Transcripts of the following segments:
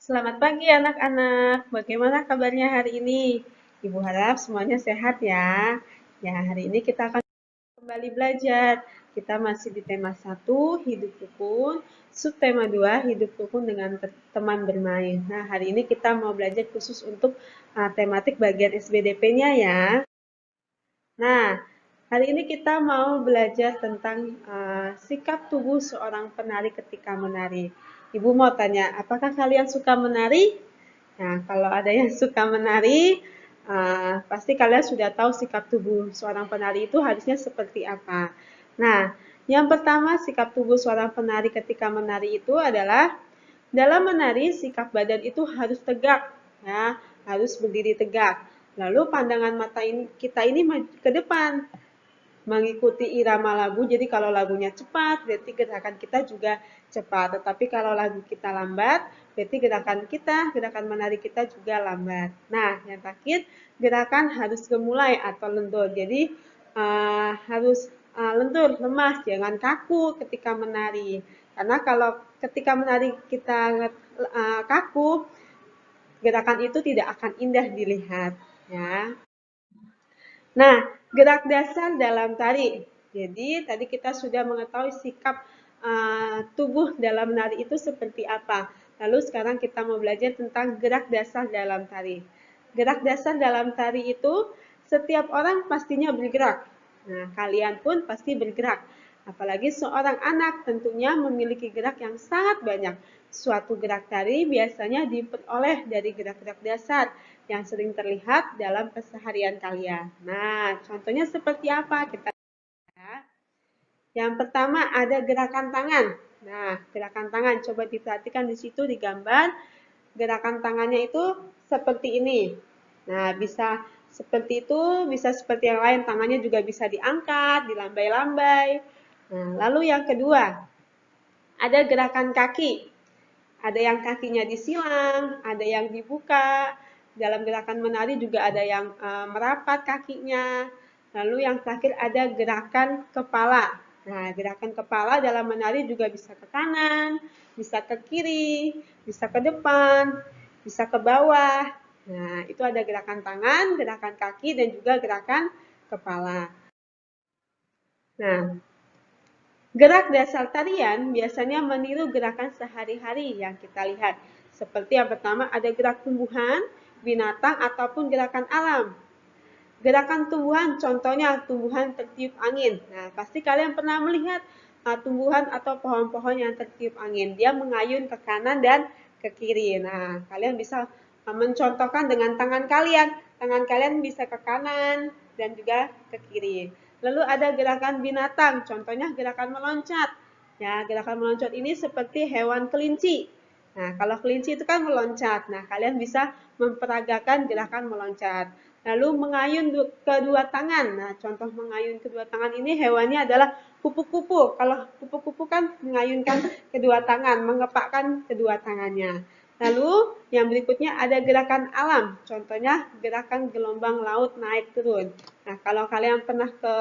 Selamat pagi anak-anak, bagaimana kabarnya hari ini? Ibu harap semuanya sehat ya. Ya, hari ini kita akan kembali belajar. Kita masih di tema 1, hidup rukun, subtema 2, hidup rukun dengan teman bermain. Nah, hari ini kita mau belajar khusus untuk tematik bagian SBDP-nya ya. Nah, hari ini kita mau belajar tentang sikap tubuh seorang penari ketika menari. Ibu mau tanya, apakah kalian suka menari? Nah, kalau ada yang suka menari, pasti kalian sudah tahu sikap tubuh seorang penari itu harusnya seperti apa. Nah, yang pertama sikap tubuh seorang penari ketika menari itu adalah dalam menari sikap badan itu harus tegak, ya, harus berdiri tegak. Lalu pandangan mata kita ini ke depan, mengikuti irama lagu. Jadi kalau lagunya cepat, berarti gerakan kita juga cepat. Tetapi kalau lagu kita lambat, berarti gerakan menari kita juga lambat. Nah, yang terakhir, gerakan harus gemulai atau lentur. Jadi harus lentur, lemah, jangan kaku ketika menari. Karena kalau ketika menari kita kaku, gerakan itu tidak akan indah dilihat. Ya. Nah, gerak dasar dalam tari. Jadi, tadi kita sudah mengetahui sikap tubuh dalam menari itu seperti apa. Lalu sekarang kita mau belajar tentang gerak dasar dalam tari. Gerak dasar dalam tari itu setiap orang pastinya bergerak. Nah, kalian pun pasti bergerak. Apalagi seorang anak tentunya memiliki gerak yang sangat banyak. Suatu gerak tari biasanya diperoleh dari gerak-gerak dasar yang sering terlihat dalam keseharian kalian. Nah, contohnya seperti apa? Kita lihat. Yang pertama ada gerakan tangan. Nah, gerakan tangan coba diperhatikan di situ di gambar. Gerakan tangannya itu seperti ini. Nah, bisa seperti itu, bisa seperti yang lain. Tangannya juga bisa diangkat, dilambai-lambai. Nah, lalu yang kedua, ada gerakan kaki. Ada yang kakinya disilang, ada yang dibuka. Dalam gerakan menari juga ada yang merapat kakinya. Lalu yang terakhir ada gerakan kepala. Nah, gerakan kepala dalam menari juga bisa ke kanan, bisa ke kiri, bisa ke depan, bisa ke bawah. Nah, itu ada gerakan tangan, gerakan kaki, dan juga gerakan kepala. Nah, gerak dasar tarian biasanya meniru gerakan sehari-hari yang kita lihat. Seperti yang pertama ada gerak tumbuhan, binatang, ataupun gerakan alam. Gerakan tumbuhan, contohnya tumbuhan tertiup angin. Nah, pasti kalian pernah melihat tumbuhan atau pohon-pohon yang tertiup angin. Dia mengayun ke kanan dan ke kiri. Nah, kalian bisa mencontohkan dengan tangan kalian. Tangan kalian bisa ke kanan dan juga ke kiri. Lalu ada gerakan binatang, contohnya gerakan meloncat. Ya, gerakan meloncat ini seperti hewan kelinci. Nah, kalau kelinci itu kan meloncat. Nah, kalian bisa memperagakan gerakan meloncat. Lalu mengayun kedua tangan. Nah, contoh mengayun kedua tangan ini hewannya adalah kupu-kupu. Kalau kupu-kupu kan mengayunkan kedua tangan, mengepakkan kedua tangannya. Lalu yang berikutnya ada gerakan alam. Contohnya gerakan gelombang laut naik turun. Nah, kalau kalian pernah ke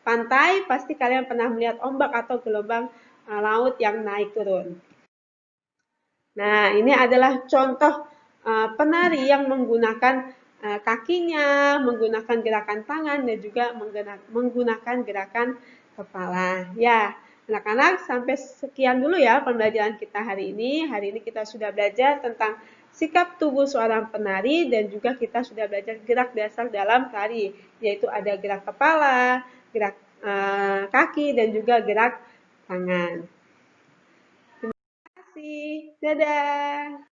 pantai, pasti kalian pernah melihat ombak atau gelombang laut yang naik turun. Nah, ini adalah contoh penari yang menggunakan kakinya, menggunakan gerakan tangan, dan juga menggunakan gerakan kepala. Ya, anak-anak, sampai sekian dulu ya pembelajaran kita hari ini. Hari ini kita sudah belajar tentang sikap tubuh seorang penari dan juga kita sudah belajar gerak dasar dalam tari, yaitu ada gerak kepala, gerak kaki, dan juga gerak tangan. Terima kasih. Dadah.